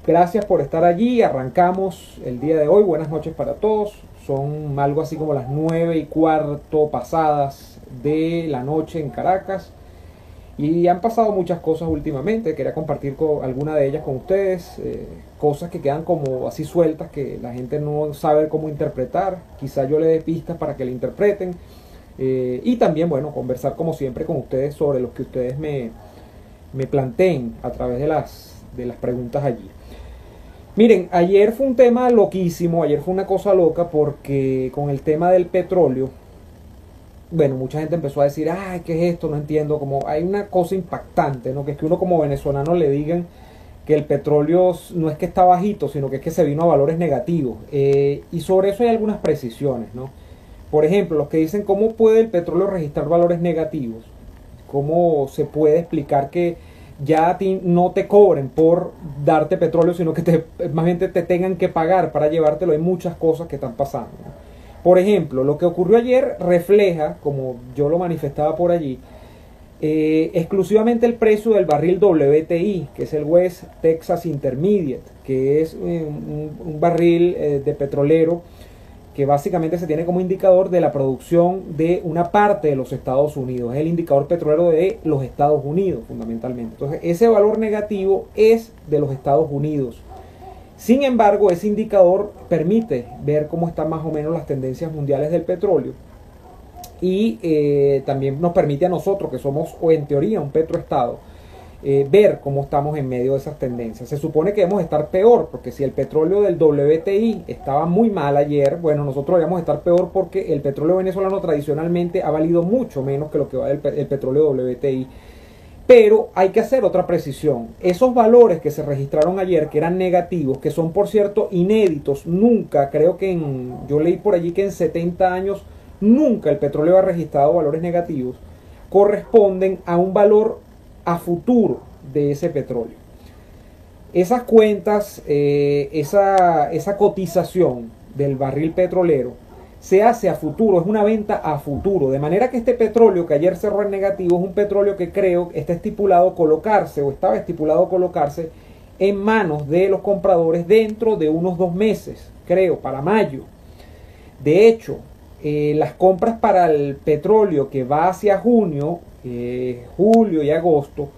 Gracias por estar allí. Arrancamos el día de hoy. Buenas noches para todos. Son algo así como las 9:15 pasadas de la noche en Caracas. Y han pasado muchas cosas últimamente. Quería compartir alguna de ellas con ustedes. Cosas que quedan como así sueltas, que la gente no sabe cómo interpretar. Quizá yo le dé pistas para que la interpreten. Y también, bueno, conversar como siempre con ustedes sobre lo que ustedes me planteen a través de las preguntas allí. Miren, ayer fue un tema loquísimo, ayer fue una cosa loca porque con el tema del petróleo, bueno, mucha gente empezó a decir, ay, ¿qué es esto? No entiendo, como hay una cosa impactante, ¿no? Que es que uno como venezolano le digan que el petróleo no es que está bajito, sino que es que se vino a valores negativos. Y sobre eso hay algunas precisiones, ¿no? Por ejemplo, los que dicen cómo puede el petróleo registrar valores negativos, cómo se puede explicar que ya a ti no te cobren por darte petróleo, sino que más bien te tengan que pagar para llevártelo. Hay muchas cosas que están pasando, ¿no? Por ejemplo, lo que ocurrió ayer refleja, como yo lo manifestaba por allí, exclusivamente el precio del barril WTI, que es el West Texas Intermediate, que es un barril de petrolero que básicamente se tiene como indicador de la producción de una parte de los Estados Unidos. Es el indicador petrolero de los Estados Unidos, fundamentalmente. Entonces, ese valor negativo es de los Estados Unidos. Sin embargo, ese indicador permite ver cómo están más o menos las tendencias mundiales del petróleo. Y también nos permite a nosotros, que somos, o en teoría, un petroestado, ver cómo estamos en medio de esas tendencias. Se supone que debemos estar peor, porque si el petróleo del WTI estaba muy mal ayer, bueno, nosotros debemos estar peor porque el petróleo venezolano tradicionalmente ha valido mucho menos que lo que vale el petróleo WTI. Pero hay que hacer otra precisión. Esos valores que se registraron ayer, que eran negativos, que son por cierto inéditos, nunca, creo que yo leí por allí que en 70 años nunca el petróleo ha registrado valores negativos, corresponden a un valor a futuro de ese petróleo. Esas cuentas, esa cotización del barril petrolero se hace a futuro, es una venta a futuro, de manera que este petróleo que ayer cerró en negativo es un petróleo que creo está estipulado colocarse, o estaba estipulado colocarse en manos de los compradores dentro de unos 2 meses, creo, para mayo. De hecho, las compras para el petróleo que va hacia junio, julio y agosto,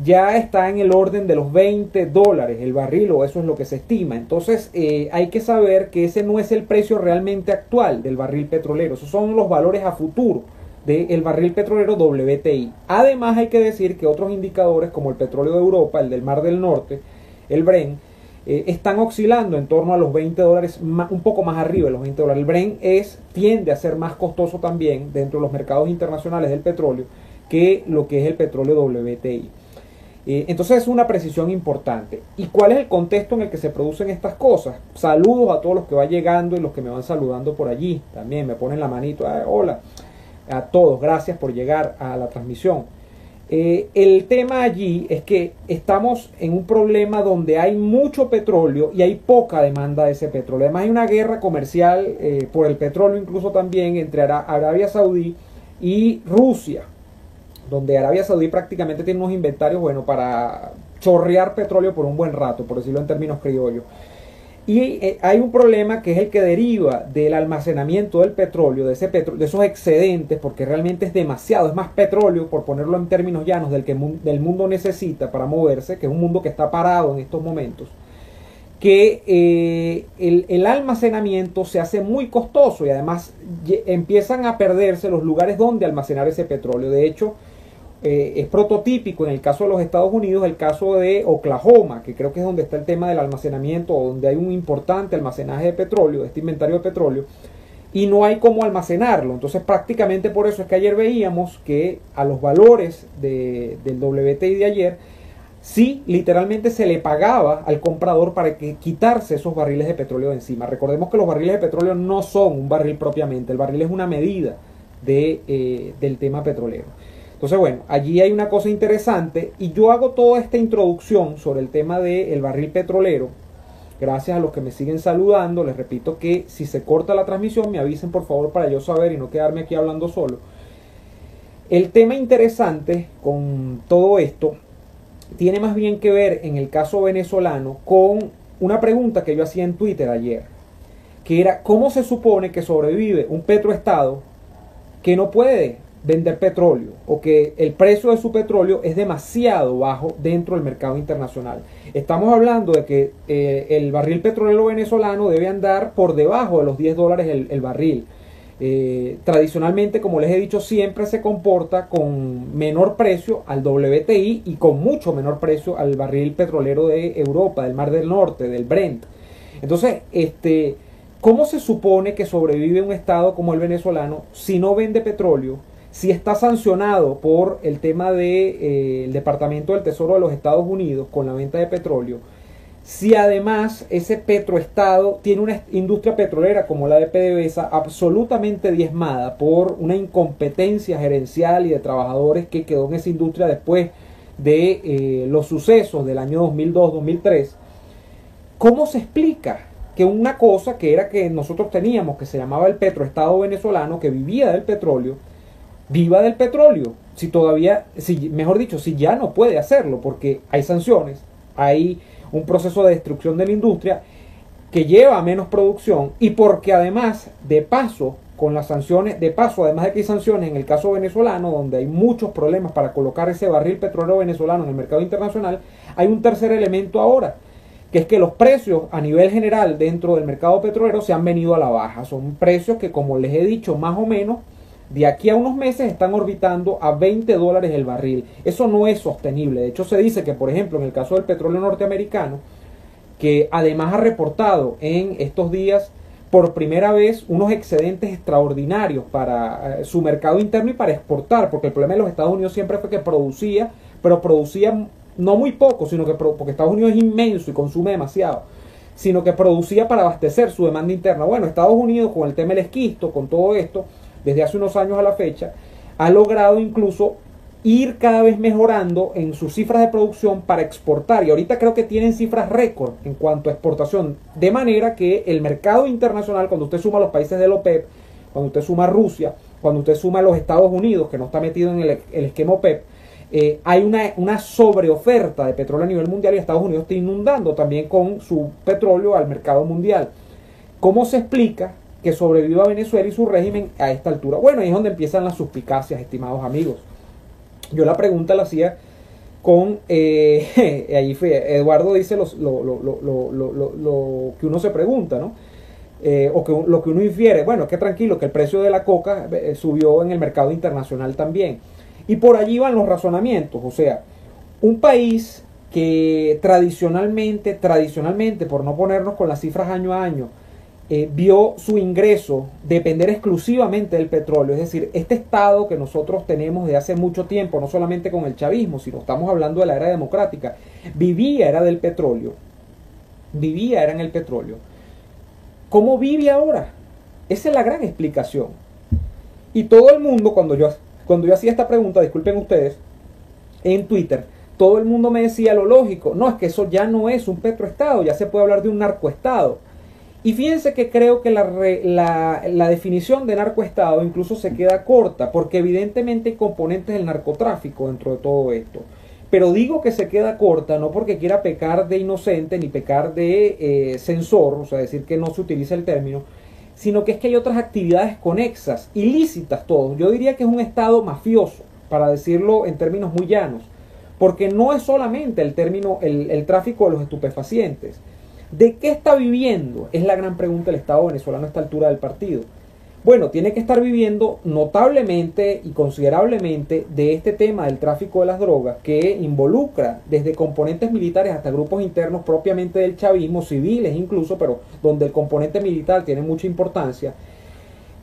ya está en el orden de los $20 el barril, o eso es lo que se estima. Entonces hay que saber que ese no es el precio realmente actual del barril petrolero, esos son los valores a futuro del barril petrolero WTI. Además hay que decir que otros indicadores como el petróleo de Europa, el del Mar del Norte, el Brent, están oscilando en torno a los $20, un poco más arriba de los $20. El Brent tiende a ser más costoso también dentro de los mercados internacionales del petróleo que lo que es el petróleo WTI. Entonces es una precisión importante. ¿Y cuál es el contexto en el que se producen estas cosas? Saludos a todos los que van llegando y los que me van saludando por allí. También me ponen la manito. Hola a todos, gracias por llegar a la transmisión. El tema allí es que estamos en un problema donde hay mucho petróleo y hay poca demanda de ese petróleo. Además hay una guerra comercial por el petróleo, incluso también entre Arabia Saudí y Rusia, donde Arabia Saudí prácticamente tiene unos inventarios, bueno, para chorrear petróleo por un buen rato, por decirlo en términos criollos. Y hay un problema que es el que deriva del almacenamiento del petróleo, de esos excedentes, porque realmente es demasiado, es más petróleo, por ponerlo en términos llanos, del mundo necesita para moverse, que es un mundo que está parado en estos momentos, que el almacenamiento se hace muy costoso y además empiezan a perderse los lugares donde almacenar ese petróleo. De hecho, es prototípico en el caso de los Estados Unidos el caso de Oklahoma, que creo que es donde está el tema del almacenamiento, donde hay un importante almacenaje de petróleo, de este inventario de petróleo, y no hay cómo almacenarlo. Entonces prácticamente por eso es que ayer veíamos que a los valores del WTI de ayer sí literalmente se le pagaba al comprador para que quitarse esos barriles de petróleo de encima. Recordemos que los barriles de petróleo no son un barril propiamente, el barril es una medida del tema petrolero. Entonces, bueno, allí hay una cosa interesante y yo hago toda esta introducción sobre el tema del barril petrolero. Gracias a los que me siguen saludando. Les repito que si se corta la transmisión me avisen por favor para yo saber y no quedarme aquí hablando solo. El tema interesante con todo esto tiene más bien que ver en el caso venezolano con una pregunta que yo hacía en Twitter ayer, que era ¿cómo se supone que sobrevive un petroestado que no puede vender petróleo o que el precio de su petróleo es demasiado bajo dentro del mercado internacional? Estamos hablando de que el barril petrolero venezolano debe andar por debajo de los $10 el barril. Tradicionalmente, como les he dicho, siempre se comporta con menor precio al WTI y con mucho menor precio al barril petrolero de Europa, del Mar del Norte, del Brent. Entonces, ¿cómo se supone que sobrevive un estado como el venezolano si no vende petróleo, si está sancionado por el tema del Departamento del Tesoro de los Estados Unidos con la venta de petróleo, si además ese petroestado tiene una industria petrolera como la de PDVSA absolutamente diezmada por una incompetencia gerencial y de trabajadores que quedó en esa industria después de los sucesos del año 2002-2003? ¿Cómo se explica que una cosa que era que nosotros teníamos, que se llamaba el petroestado venezolano, que vivía del petróleo, viva del petróleo? Si todavía, mejor dicho, si ya no puede hacerlo, porque hay sanciones, hay un proceso de destrucción de la industria que lleva a menos producción, y porque además, de paso, con las sanciones, además de que hay sanciones en el caso venezolano, donde hay muchos problemas para colocar ese barril petrolero venezolano en el mercado internacional, hay un tercer elemento ahora, que es que los precios a nivel general dentro del mercado petrolero se han venido a la baja. Son precios que, como les he dicho, más o menos de aquí a unos meses están orbitando a $20 el barril. Eso no es sostenible. De hecho, se dice que, por ejemplo, en el caso del petróleo norteamericano, que además ha reportado en estos días por primera vez unos excedentes extraordinarios para su mercado interno y para exportar, porque el problema de los Estados Unidos siempre fue que producía, pero producía no muy poco, sino que porque Estados Unidos es inmenso y consume demasiado, sino que producía para abastecer su demanda interna. Bueno, Estados Unidos, con el tema del esquisto, con todo esto, desde hace unos años a la fecha, ha logrado incluso ir cada vez mejorando en sus cifras de producción para exportar, y ahorita creo que tienen cifras récord en cuanto a exportación, de manera que el mercado internacional, cuando usted suma a los países de la OPEP, cuando usted suma a Rusia, cuando usted suma a los Estados Unidos, que no está metido en el esquema OPEP, hay una sobreoferta de petróleo a nivel mundial, y Estados Unidos está inundando también con su petróleo al mercado mundial. ¿Cómo se explica que sobreviva Venezuela y su régimen a esta altura? Bueno, ahí es donde empiezan las suspicacias, estimados amigos. Yo la pregunta la hacía con ahí fue, Eduardo dice lo que uno se pregunta, ¿no? O que lo que uno infiere. Bueno, es que tranquilo, que el precio de la coca subió en el mercado internacional también. Y por allí van los razonamientos. O sea, un país que tradicionalmente, por no ponernos con las cifras año a año, vio su ingreso depender exclusivamente del petróleo. Es decir, este estado que nosotros tenemos de hace mucho tiempo, no solamente con el chavismo, sino estamos hablando de la era democrática, era del petróleo. Era en el petróleo. ¿Cómo vive ahora? Esa es la gran explicación. Y todo el mundo, cuando yo hacía esta pregunta, disculpen ustedes, en Twitter, todo el mundo me decía lo lógico: no, es que eso ya no es un petroestado, ya se puede hablar de un narcoestado. Y fíjense que creo que la definición de narcoestado incluso se queda corta, porque evidentemente hay componentes del narcotráfico dentro de todo esto. Pero digo que se queda corta no porque quiera pecar de inocente ni pecar de censor, o sea, decir que no se utiliza el término, sino que es que hay otras actividades conexas, ilícitas todo. Yo diría que es un estado mafioso, para decirlo en términos muy llanos, porque no es solamente el tráfico de los estupefacientes. ¿De qué está viviendo? Es la gran pregunta del Estado venezolano a esta altura del partido. Bueno, tiene que estar viviendo notablemente y considerablemente de este tema del tráfico de las drogas, que involucra desde componentes militares hasta grupos internos propiamente del chavismo, civiles incluso, pero donde el componente militar tiene mucha importancia.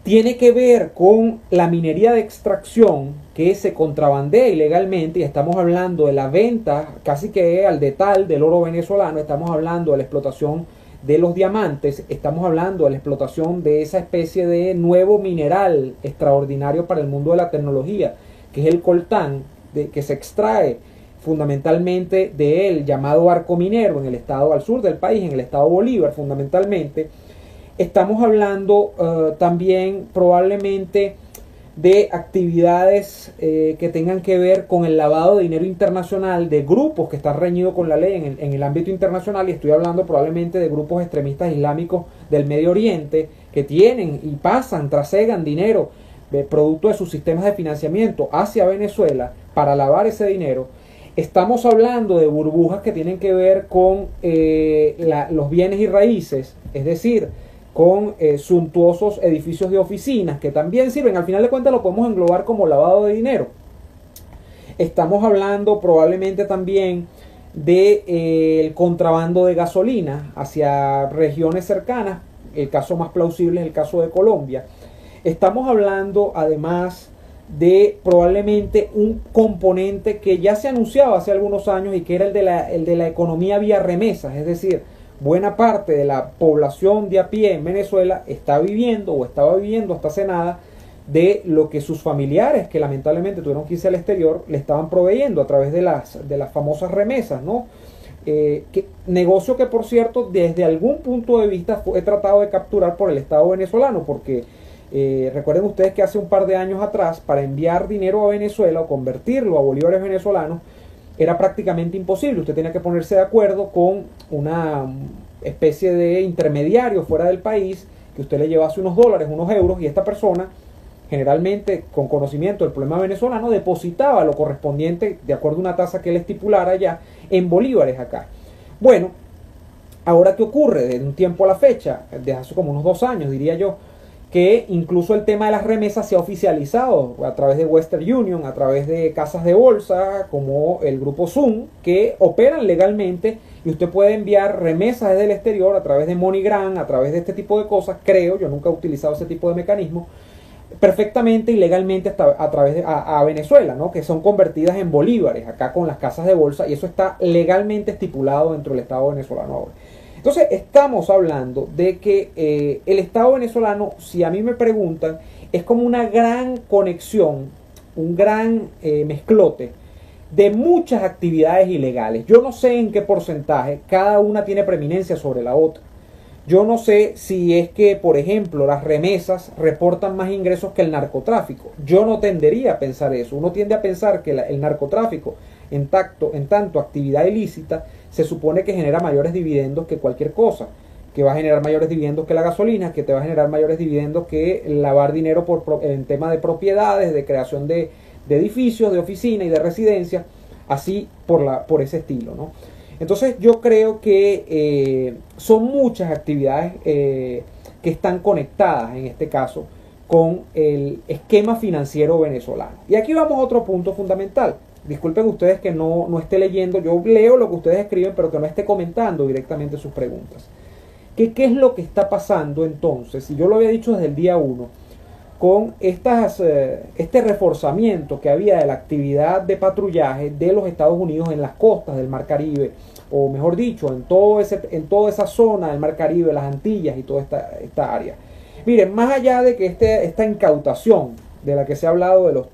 Tiene que ver con la minería de extracción que se contrabandea ilegalmente, y estamos hablando de la venta casi que al detal del oro venezolano, estamos hablando de la explotación de los diamantes, estamos hablando de la explotación de esa especie de nuevo mineral extraordinario para el mundo de la tecnología, que es el coltán, que se extrae fundamentalmente del llamado arco minero en el estado al sur del país, en el estado Bolívar fundamentalmente. Estamos hablando también probablemente de actividades que tengan que ver con el lavado de dinero internacional de grupos que están reñidos con la ley en el ámbito internacional, y estoy hablando probablemente de grupos extremistas islámicos del Medio Oriente que tienen y pasan, trasegan dinero producto de sus sistemas de financiamiento hacia Venezuela para lavar ese dinero. Estamos hablando de burbujas que tienen que ver con los bienes y raíces, es decir, con suntuosos edificios de oficinas que también sirven, al final de cuentas lo podemos englobar como lavado de dinero. Estamos hablando probablemente también del contrabando de gasolina hacia regiones cercanas, el caso más plausible es el caso de Colombia. Estamos hablando además de probablemente un componente que ya se anunciaba hace algunos años y que era el de la economía vía remesas, es decir, buena parte de la población de a pie en Venezuela está viviendo o estaba viviendo hasta hace nada de lo que sus familiares, que lamentablemente tuvieron que irse al exterior, le estaban proveyendo a través de las famosas remesas, ¿no? Negocio que, por cierto, desde algún punto de vista fue tratado de capturar por el Estado venezolano, porque recuerden ustedes que hace un par de años atrás, para enviar dinero a Venezuela o convertirlo a bolívares venezolanos, era prácticamente imposible. Usted tenía que ponerse de acuerdo con una especie de intermediario fuera del país, que usted le llevase unos dólares, unos euros, y esta persona, generalmente con conocimiento del problema venezolano, depositaba lo correspondiente de acuerdo a una tasa que él estipulara ya en bolívares acá. Bueno, ahora ¿qué ocurre? Desde un tiempo a la fecha, desde hace como unos 2 años diría yo, que incluso el tema de las remesas se ha oficializado a través de Western Union, a través de casas de bolsa como el grupo Zoom, que operan legalmente y usted puede enviar remesas desde el exterior a través de MoneyGram, a través de este tipo de cosas, creo, yo nunca he utilizado ese tipo de mecanismo, perfectamente y legalmente hasta a través de a Venezuela, ¿no? Que son convertidas en bolívares acá con las casas de bolsa, y eso está legalmente estipulado dentro del Estado venezolano ahora. Entonces estamos hablando de que el Estado venezolano, si a mí me preguntan, es como una gran conexión, un gran mezclote de muchas actividades ilegales. Yo no sé en qué porcentaje cada una tiene preeminencia sobre la otra. Yo no sé si es que, por ejemplo, las remesas reportan más ingresos que el narcotráfico. Yo no tendería a pensar eso. Uno tiende a pensar que el narcotráfico, en tanto actividad ilícita, se supone que genera mayores dividendos que cualquier cosa, que va a generar mayores dividendos que la gasolina, que te va a generar mayores dividendos que lavar dinero en tema de propiedades, de creación de edificios, de oficinas y de residencias, así por ese estilo, ¿no? Entonces yo creo que son muchas actividades que están conectadas en este caso con el esquema financiero venezolano. Y aquí vamos a otro punto fundamental. Disculpen ustedes que no esté leyendo, yo leo lo que ustedes escriben, pero que no esté comentando directamente sus preguntas. ¿Qué es lo que está pasando entonces? Y yo lo había dicho desde el día 1, con este reforzamiento que había de la actividad de patrullaje de los Estados Unidos en las costas del Mar Caribe, o mejor dicho, en toda esa zona del Mar Caribe, las Antillas y toda esta área. Miren, más allá de que esta incautación de la que se ha hablado de las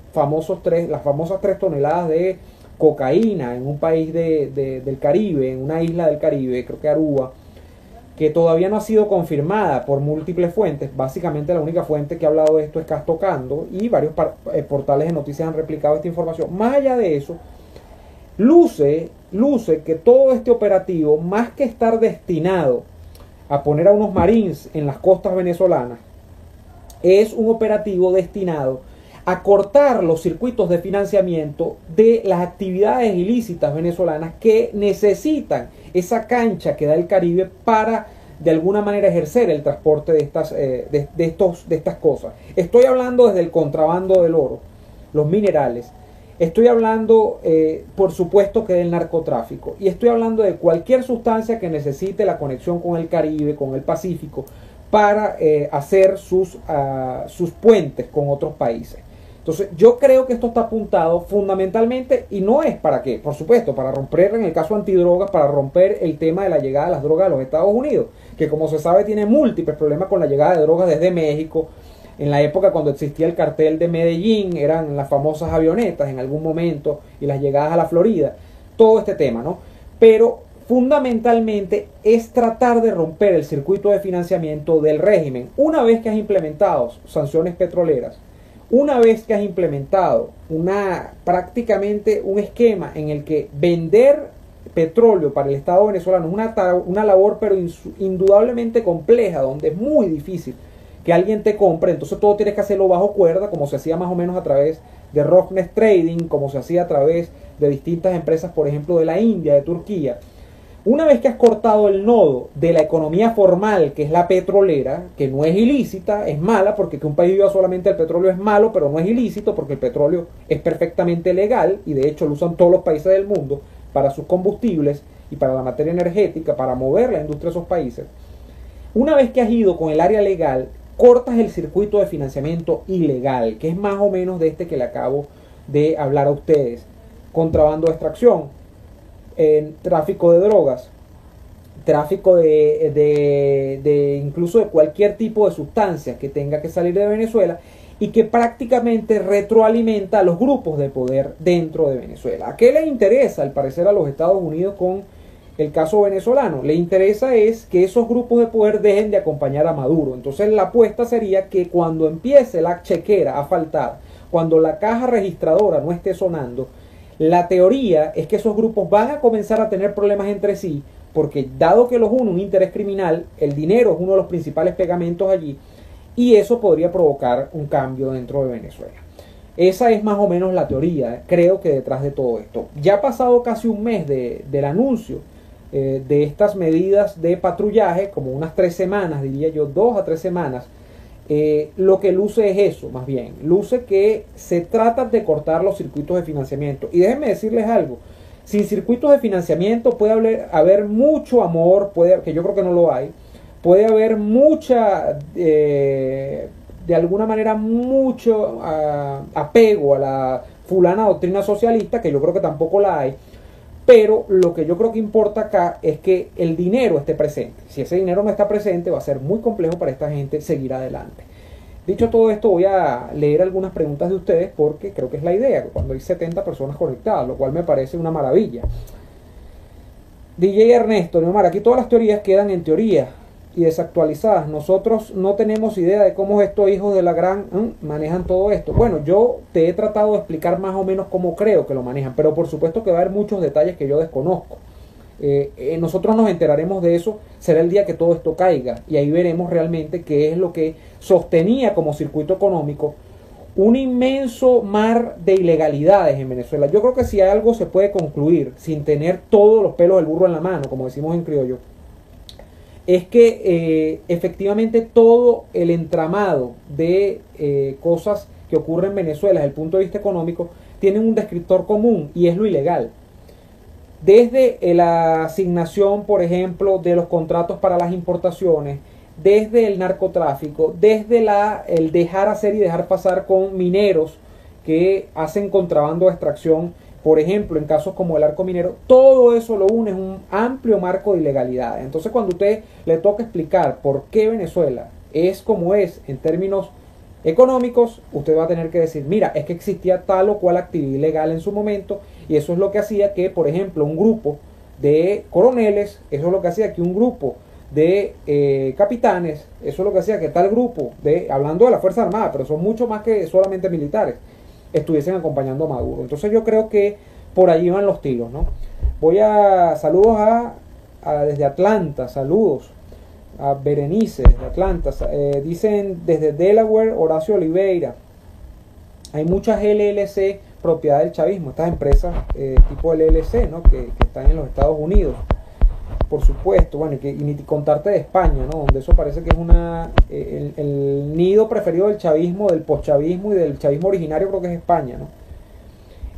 famosas 3 toneladas de cocaína en un país del Caribe, en una isla del Caribe, creo que Aruba, que todavía no ha sido confirmada por múltiples fuentes. Básicamente la única fuente que ha hablado de esto es Castocando, y varios portales de noticias han replicado esta información. Más allá de eso, luce que todo este operativo, más que estar destinado a poner a unos marines en las costas venezolanas, es un operativo destinado a cortar los circuitos de financiamiento de las actividades ilícitas venezolanas que necesitan esa cancha que da el Caribe para de alguna manera ejercer el transporte de estas cosas. Estoy hablando desde el contrabando del oro, los minerales, estoy hablando por supuesto que del narcotráfico, y estoy hablando de cualquier sustancia que necesite la conexión con el Caribe, con el Pacífico, para hacer sus puentes con otros países. Entonces yo creo que esto está apuntado fundamentalmente, y no es para qué, por supuesto, para romper, en el caso antidrogas, para romper el tema de la llegada de las drogas a los Estados Unidos, que como se sabe tiene múltiples problemas con la llegada de drogas desde México. En la época cuando existía el cartel de Medellín, eran las famosas avionetas en algún momento, y las llegadas a la Florida, todo este tema, ¿no? Pero fundamentalmente es tratar de romper el circuito de financiamiento del régimen. Una vez que has implementado sanciones petroleras, Una vez que has implementado prácticamente un esquema en el que vender petróleo para el Estado venezolano es una labor pero indudablemente compleja, donde es muy difícil que alguien te compre, entonces todo tienes que hacerlo bajo cuerda, como se hacía más o menos a través de Rosneft Trading, como se hacía a través de distintas empresas, por ejemplo, de la India, de Turquía. Una vez que has cortado el nodo de la economía formal, que es la petrolera, que no es ilícita, es mala, porque que un país viva solamente el petróleo es malo, pero no es ilícito, porque el petróleo es perfectamente legal, y de hecho lo usan todos los países del mundo para sus combustibles y para la materia energética, para mover la industria de esos países. Una vez que has ido con el área legal, cortas el circuito de financiamiento ilegal, que es más o menos de este que le acabo de hablar a ustedes. Contrabando de extracción, tráfico de drogas, tráfico de incluso de cualquier tipo de sustancias que tenga que salir de Venezuela y que prácticamente retroalimenta a los grupos de poder dentro de Venezuela. ¿A qué le interesa, al parecer, a los Estados Unidos con el caso venezolano? Le interesa es que esos grupos de poder dejen de acompañar a Maduro. Entonces la apuesta sería que cuando empiece la chequera a faltar, cuando la caja registradora no esté sonando, la teoría es que esos grupos van a comenzar a tener problemas entre sí, porque dado que los une un interés criminal, el dinero es uno de los principales pegamentos allí, y eso podría provocar un cambio dentro de Venezuela. Esa es más o menos la teoría, creo que detrás de todo esto. Ya ha pasado casi un mes del anuncio de estas medidas de patrullaje, como unas 3 semanas, diría yo, 2 a 3 semanas. Lo que luce es eso, más bien, luce que se trata de cortar los circuitos de financiamiento. Y déjenme decirles algo, sin circuitos de financiamiento puede haber mucho amor, que yo creo que no lo hay, puede haber mucha, de alguna manera, mucho apego a la fulana doctrina socialista, que yo creo que tampoco la hay. Pero lo que yo creo que importa acá es que el dinero esté presente. Si ese dinero no está presente, va a ser muy complejo para esta gente seguir adelante. Dicho todo esto, voy a leer algunas preguntas de ustedes porque creo que es la idea, cuando hay 70 personas conectadas, lo cual me parece una maravilla. DJ Ernesto, Neomar, aquí todas las teorías quedan en teoría y desactualizadas. Nosotros no tenemos idea de cómo estos hijos de la gran manejan todo esto. Bueno, yo te he tratado de explicar más o menos cómo creo que lo manejan, pero por supuesto que va a haber muchos detalles que yo desconozco. Nosotros nos enteraremos de eso, será el día que todo esto caiga, y ahí veremos realmente qué es lo que sostenía como circuito económico un inmenso mar de ilegalidades en Venezuela. Yo creo que si algo se puede concluir sin tener todos los pelos del burro en la mano, como decimos en criollo, es que efectivamente todo el entramado de cosas que ocurren en Venezuela desde el punto de vista económico tienen un descriptor común, y es lo ilegal. Desde la asignación, por ejemplo, de los contratos para las importaciones, desde el narcotráfico, desde el dejar hacer y dejar pasar con mineros que hacen contrabando de extracción, por ejemplo, en casos como el arco minero, todo eso lo une, es un amplio marco de ilegalidad. Entonces, cuando usted le toca explicar por qué Venezuela es como es en términos económicos, usted va a tener que decir, mira, es que existía tal o cual actividad ilegal en su momento, y eso es lo que hacía que, por ejemplo, un grupo de coroneles, eso es lo que hacía que un grupo de capitanes, eso es lo que hacía que tal grupo, hablando de la Fuerza Armada, pero son mucho más que solamente militares, estuviesen acompañando a Maduro. Entonces yo creo que por ahí van los tiros, ¿no? Saludos desde Atlanta, saludos a Berenice de Atlanta, dicen desde Delaware, Horacio Oliveira. Hay muchas LLC propiedad del chavismo, estas empresas tipo LLC, ¿no? que están en los Estados Unidos, por supuesto. Bueno, y ni contarte de España, ¿no? Donde eso parece que es el nido preferido del chavismo, del poschavismo y del chavismo originario, creo que es España, ¿no?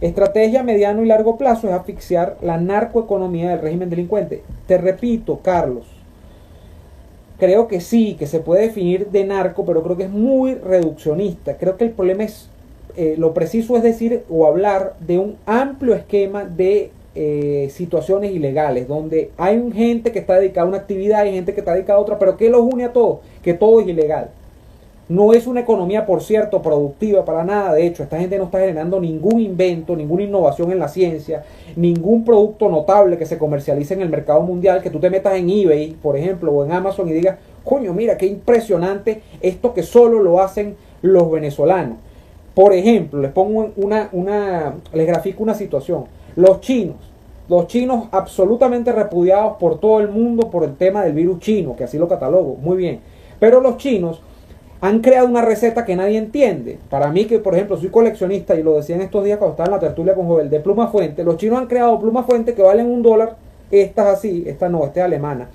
Estrategia a mediano y largo plazo es asfixiar la narcoeconomía del régimen delincuente. Te repito, Carlos, creo que sí, que se puede definir de narco, pero creo que es muy reduccionista. Creo que el problema es, lo preciso es decir o hablar de un amplio esquema de situaciones ilegales, donde hay gente que está dedicada a una actividad y gente que está dedicada a otra, pero que los une a todos, que todo es ilegal. No es una economía, por cierto, productiva para nada. De hecho, esta gente no está generando ningún invento, ninguna innovación en la ciencia, ningún producto notable que se comercialice en el mercado mundial, que tú te metas en eBay, por ejemplo, o en Amazon y digas, coño, mira, qué impresionante esto que solo lo hacen los venezolanos. Por ejemplo, les pongo les grafico una situación. Los chinos absolutamente repudiados por todo el mundo por el tema del virus chino, que así lo catalogo, muy bien. Pero los chinos han creado una receta que nadie entiende. Para mí, que por ejemplo soy coleccionista, y lo decía en estos días cuando estaba en la tertulia con Joel, de pluma fuente, los chinos han creado pluma fuente que valen $1, estas así, esta no, esta es alemana.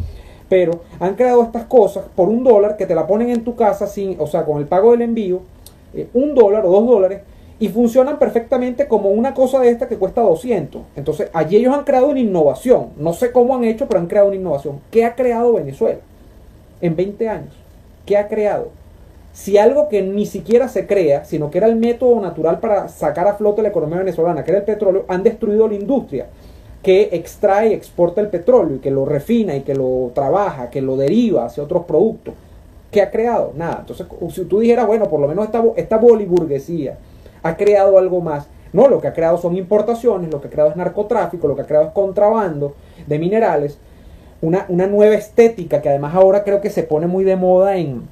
Pero han creado estas cosas por $1 que te la ponen en tu casa sin, o sea, con el pago del envío, $1 o $2, y funcionan perfectamente como una cosa de esta que cuesta 200. Entonces, allí ellos han creado una innovación. No sé cómo han hecho, pero han creado una innovación. ¿Qué ha creado Venezuela en 20 años? ¿Qué ha creado? Si algo que ni siquiera se crea, sino que era el método natural para sacar a flote la economía venezolana, que era el petróleo, han destruido la industria que extrae y exporta el petróleo, y que lo refina, y que lo trabaja, que lo deriva hacia otros productos. ¿Qué ha creado? Nada. Entonces, si tú dijeras, bueno, por lo menos esta boliburguesía ha creado algo más. No, lo que ha creado son importaciones, lo que ha creado es narcotráfico, lo que ha creado es contrabando de minerales, una nueva estética que además ahora creo que se pone muy de moda en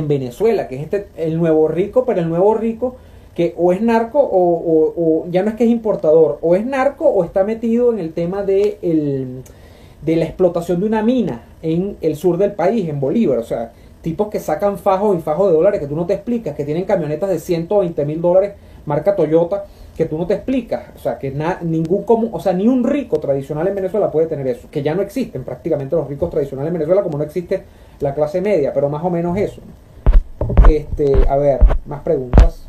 Venezuela, que es el nuevo rico, pero el nuevo rico que o es narco o ya no es que es importador, o es narco o está metido en el tema de la explotación de una mina en el sur del país, en Bolívar. O sea, tipos que sacan fajos y fajos de dólares que tú no te explicas, que tienen camionetas de $120,000 marca Toyota, que tú no te explicas. O sea, que ningún común, o sea, ni un rico tradicional en Venezuela puede tener eso, que ya no existen prácticamente los ricos tradicionales en Venezuela, como no existe la clase media, pero más o menos eso. A ver, más preguntas.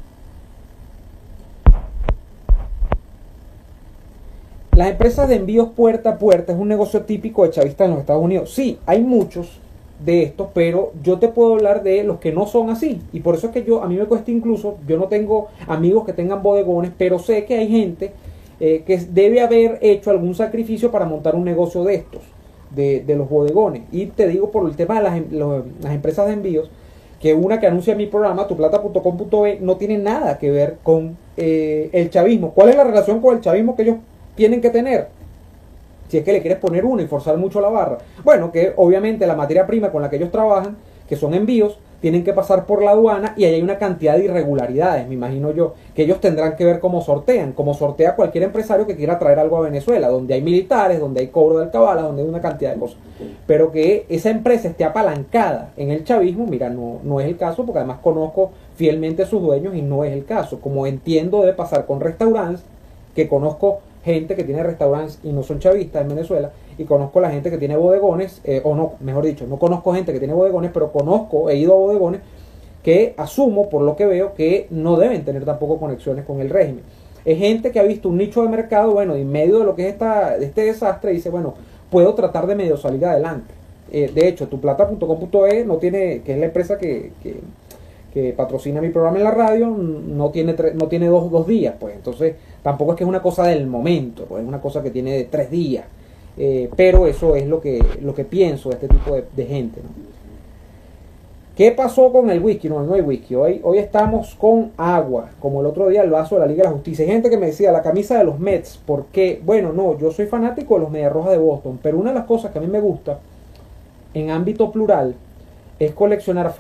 Las empresas de envíos puerta a puerta es un negocio típico de chavistas en los Estados Unidos. Sí, hay muchos de estos, pero yo te puedo hablar de los que no son así. Y por eso es que a mí me cuesta incluso, yo no tengo amigos que tengan bodegones, pero sé que hay gente que debe haber hecho algún sacrificio para montar un negocio de estos, de los bodegones. Y te digo por el tema de las empresas de envíos, que una que anuncia mi programa, tuplata.com.be, no tiene nada que ver con el chavismo. ¿Cuál es la relación con el chavismo que ellos tienen que tener? Si es que le quieres poner uno y forzar mucho la barra. Bueno, que obviamente la materia prima con la que ellos trabajan, que son envíos, tienen que pasar por la aduana, y ahí hay una cantidad de irregularidades, me imagino yo, que ellos tendrán que ver cómo sortean, como sortea cualquier empresario que quiera traer algo a Venezuela, donde hay militares, donde hay cobro de alcabalas, donde hay una cantidad de cosas. Pero que esa empresa esté apalancada en el chavismo, mira, no es el caso, porque además conozco fielmente a sus dueños y no es el caso. Como entiendo debe pasar con restaurantes, que conozco gente que tiene restaurantes y no son chavistas en Venezuela, y conozco la gente que tiene bodegones, o no, mejor dicho, no conozco gente que tiene bodegones, pero he ido a bodegones que asumo, por lo que veo, que no deben tener tampoco conexiones con el régimen. Es gente que ha visto un nicho de mercado, bueno, y en medio de lo que es este desastre, dice, bueno, puedo tratar de medio salir adelante. De hecho, tuplata.com.be no tiene, que es la empresa que patrocina mi programa en la radio, no tiene dos días, pues. Entonces tampoco es que es una cosa del momento, pues es una cosa que tiene de 3 días. Pero eso es lo que pienso de este tipo de gente, ¿no? ¿Qué pasó con el whisky? No hay whisky. Hoy estamos con agua, como el otro día el vaso de la Liga de la Justicia. Hay gente que me decía, la camisa de los Mets, ¿por qué? Bueno, no, yo soy fanático de los Medias Rojas de Boston, pero una de las cosas que a mí me gusta en ámbito plural es coleccionar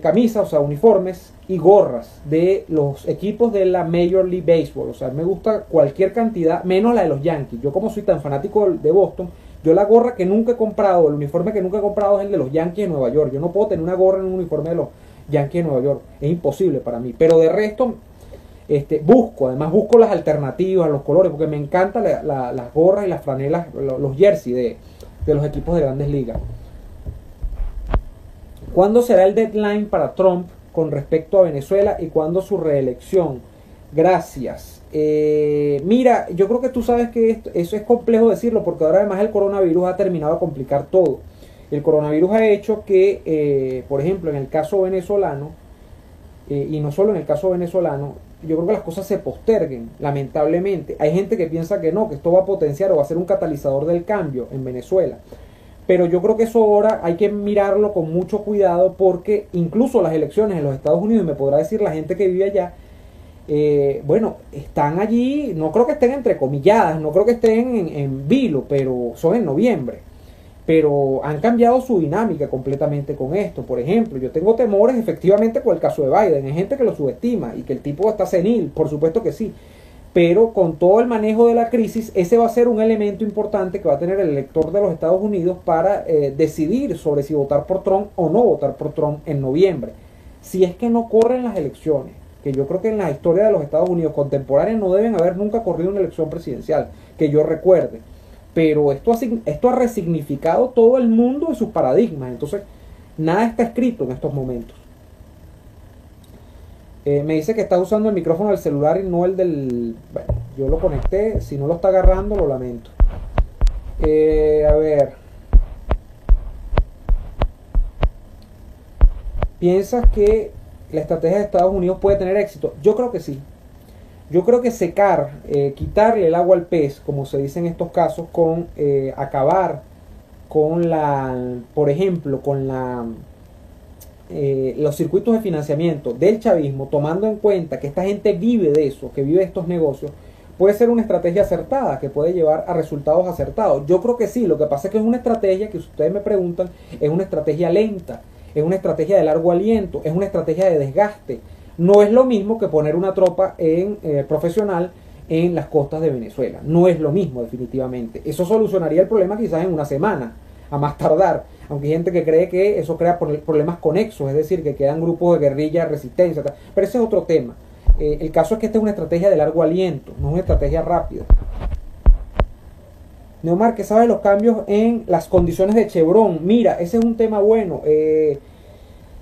camisas, o sea, uniformes y gorras de los equipos de la Major League Baseball. O sea, me gusta cualquier cantidad, menos la de los Yankees. Yo, como soy tan fanático de Boston, yo la gorra que nunca he comprado, el uniforme que nunca he comprado es el de los Yankees de Nueva York. Yo no puedo tener una gorra en un uniforme de los Yankees de Nueva York. Es imposible para mí. Pero de resto, busco las alternativas, los colores, porque me encantan las gorras y las franelas, los jerseys de los equipos de Grandes Ligas. ¿Cuándo será el deadline para Trump con respecto a Venezuela y cuándo su reelección? Gracias. Mira, yo creo que tú sabes que eso es complejo decirlo, porque ahora además el coronavirus ha terminado de complicar todo. El coronavirus ha hecho que, por ejemplo, en el caso venezolano, y no solo en el caso venezolano, yo creo que las cosas se posterguen, lamentablemente. Hay gente que piensa que no, que esto va a potenciar o va a ser un catalizador del cambio en Venezuela. Pero yo creo que eso ahora hay que mirarlo con mucho cuidado, porque incluso las elecciones en los Estados Unidos, y me podrá decir la gente que vive allá, bueno, están allí, no creo que estén entrecomilladas, no creo que estén en vilo, pero son en noviembre. pero han cambiado su dinámica completamente con esto. Por ejemplo, yo tengo temores efectivamente con el caso de Biden. Hay gente que lo subestima y que el tipo está senil, por supuesto que sí. Pero con todo el manejo de la crisis, ese va a ser un elemento importante que va a tener el elector de los Estados Unidos para decidir sobre si votar por Trump o no votar por Trump en noviembre. Si es que no corren las elecciones, que yo creo que en la historia de los Estados Unidos contemporáneos no deben haber nunca corrido una elección presidencial, que yo recuerde. Pero esto ha resignificado todo el mundo y sus paradigmas. Entonces, nada está escrito en estos momentos. Me dice que está usando el micrófono del celular y no el del... Bueno, yo lo conecté. Si no lo está agarrando, lo lamento. A ver. ¿Piensas que la estrategia de Estados Unidos puede tener éxito? Yo creo que sí. Yo creo que secar, quitarle el agua al pez, como se dice en estos casos, con acabar con por ejemplo, con los circuitos de financiamiento del chavismo, tomando en cuenta que esta gente vive de eso, que vive de estos negocios, puede ser una estrategia acertada, que puede llevar a resultados acertados. Yo creo que sí. Lo que pasa es que es una estrategia que, si ustedes me preguntan, es una estrategia lenta, es una estrategia de largo aliento, es una estrategia de desgaste. No es lo mismo que poner una tropa profesional en las costas de Venezuela. No es lo mismo, definitivamente. Eso solucionaría el problema quizás en una semana, a más tardar. Aunque hay gente que cree que eso crea problemas conexos, es decir, que quedan grupos de guerrilla, resistencia, tal. Pero ese es otro tema. El caso es que esta es una estrategia de largo aliento, no es una estrategia rápida. Neomar, ¿qué sabe de los cambios en las condiciones de Chevron? Mira, ese es un tema bueno.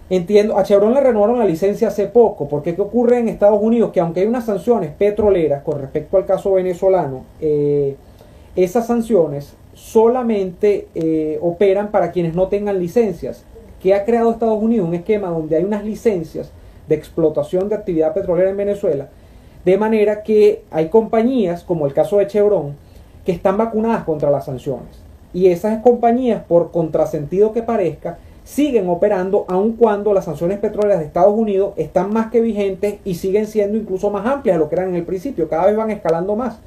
Entiendo, a Chevron le renovaron la licencia hace poco, porque ¿qué ocurre en Estados Unidos? Que aunque hay unas sanciones petroleras con respecto al caso venezolano, esas sanciones solamente operan para quienes no tengan licencias. ¿Qué ha creado Estados Unidos? Un esquema donde hay unas licencias de explotación de actividad petrolera en Venezuela, de manera que hay compañías, como el caso de Chevron, que están vacunadas contra las sanciones. Y esas compañías, por contrasentido que parezca, siguen operando aun cuando las sanciones petroleras de Estados Unidos están más que vigentes y siguen siendo incluso más amplias de lo que eran en el principio. Cada vez van escalando más.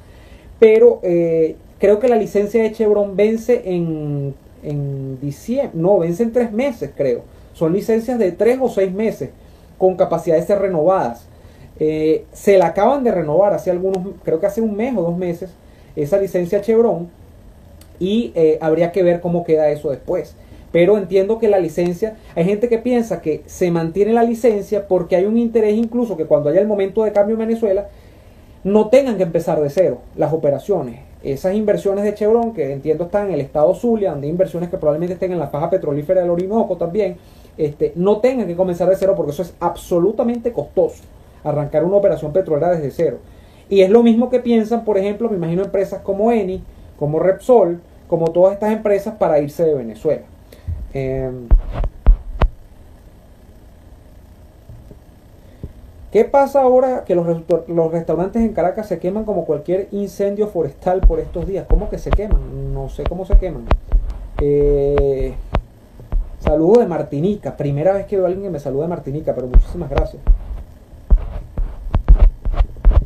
Pero creo que la licencia de Chevron vence en diciembre. No, vence en 3 meses, creo. Son licencias de 3 o 6 meses con capacidad de ser renovadas. Se la acaban de renovar hace algunos, creo que hace un mes o 2 meses, esa licencia Chevron. Y habría que ver cómo queda eso después. Pero entiendo que la licencia, hay gente que piensa que se mantiene la licencia porque hay un interés incluso que cuando haya el momento de cambio en Venezuela no tengan que empezar de cero las operaciones. Esas inversiones de Chevron, que entiendo están en el estado Zulia, donde hay inversiones que probablemente estén en la faja petrolífera del Orinoco también, no tengan que comenzar de cero, porque eso es absolutamente costoso, arrancar una operación petrolera desde cero. Y es lo mismo que piensan, por ejemplo, me imagino, empresas como Eni, como Repsol, como todas estas empresas, para irse de Venezuela. ¿Qué pasa ahora que los restaurantes en Caracas se queman como cualquier incendio forestal por estos días? ¿Cómo que se queman? No sé cómo se queman. Saludo de Martinica. Primera vez que veo a alguien que me saluda de Martinica, pero muchísimas gracias.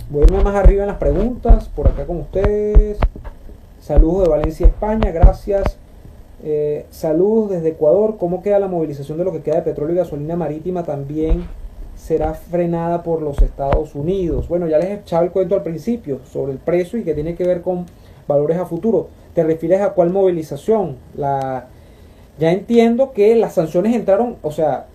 Voy a irme más arriba en las preguntas, por acá con ustedes. Saludos de Valencia, España, gracias. Saludos desde Ecuador. ¿Cómo queda la movilización de lo que queda de petróleo y gasolina marítima? También será frenada por los Estados Unidos. Bueno, ya les echaba el cuento al principio sobre el precio y que tiene que ver con valores a futuro. ¿Te refieres a cuál movilización? Ya entiendo que las sanciones entraron, o sea,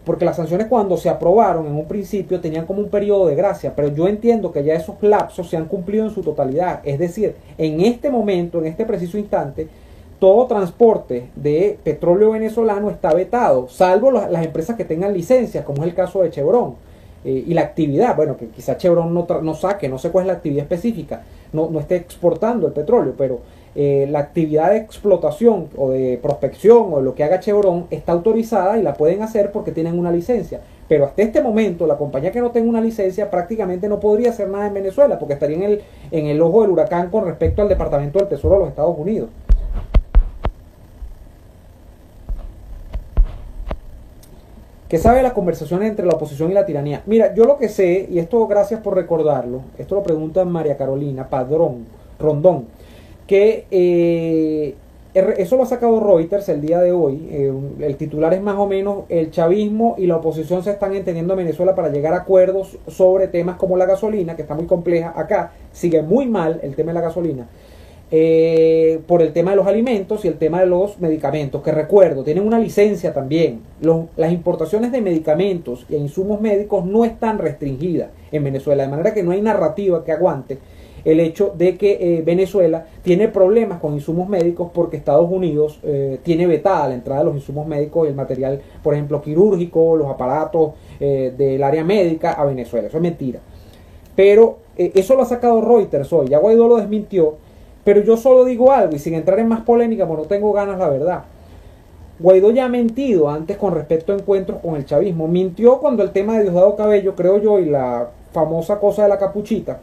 porque las sanciones cuando se aprobaron en un principio tenían como un periodo de gracia, pero yo entiendo que ya esos lapsos se han cumplido en su totalidad. Es decir, en este momento, en este preciso instante, todo transporte de petróleo venezolano está vetado, salvo las empresas que tengan licencias, como es el caso de Chevron. Y la actividad, bueno, que quizá Chevron no saque, no sé cuál es la actividad específica, no esté exportando el petróleo, pero la actividad de explotación o de prospección o lo que haga Chevron está autorizada y la pueden hacer porque tienen una licencia. Pero hasta este momento la compañía que no tenga una licencia prácticamente no podría hacer nada en Venezuela porque estaría en el ojo del huracán con respecto al Departamento del Tesoro de los Estados Unidos. ¿Qué sabe de las conversaciones entre la oposición y la tiranía? Mira, yo lo que sé, y esto gracias por recordarlo, esto lo pregunta María Carolina Padrón, Rondón, que Eso lo ha sacado Reuters el día de hoy. El titular es más o menos: el chavismo y la oposición se están entendiendo en Venezuela para llegar a acuerdos sobre temas como la gasolina, que está muy compleja acá. Sigue muy mal el tema de la gasolina. Por el tema de los alimentos y el tema de los medicamentos, que recuerdo, tienen una licencia también. Las importaciones de medicamentos e insumos médicos no están restringidas en Venezuela, de manera que no hay narrativa que aguante el hecho de que Venezuela tiene problemas con insumos médicos porque Estados Unidos tiene vetada la entrada de los insumos médicos y el material, por ejemplo, quirúrgico, los aparatos del área médica a Venezuela. Eso es mentira. Pero eso lo ha sacado Reuters hoy. Ya Guaidó lo desmintió. Pero yo solo digo algo, y sin entrar en más polémica, porque no tengo ganas, la verdad. Guaidó ya ha mentido antes con respecto a encuentros con el chavismo. Mintió cuando el tema de Diosdado Cabello, creo yo, y la famosa cosa de la capuchita,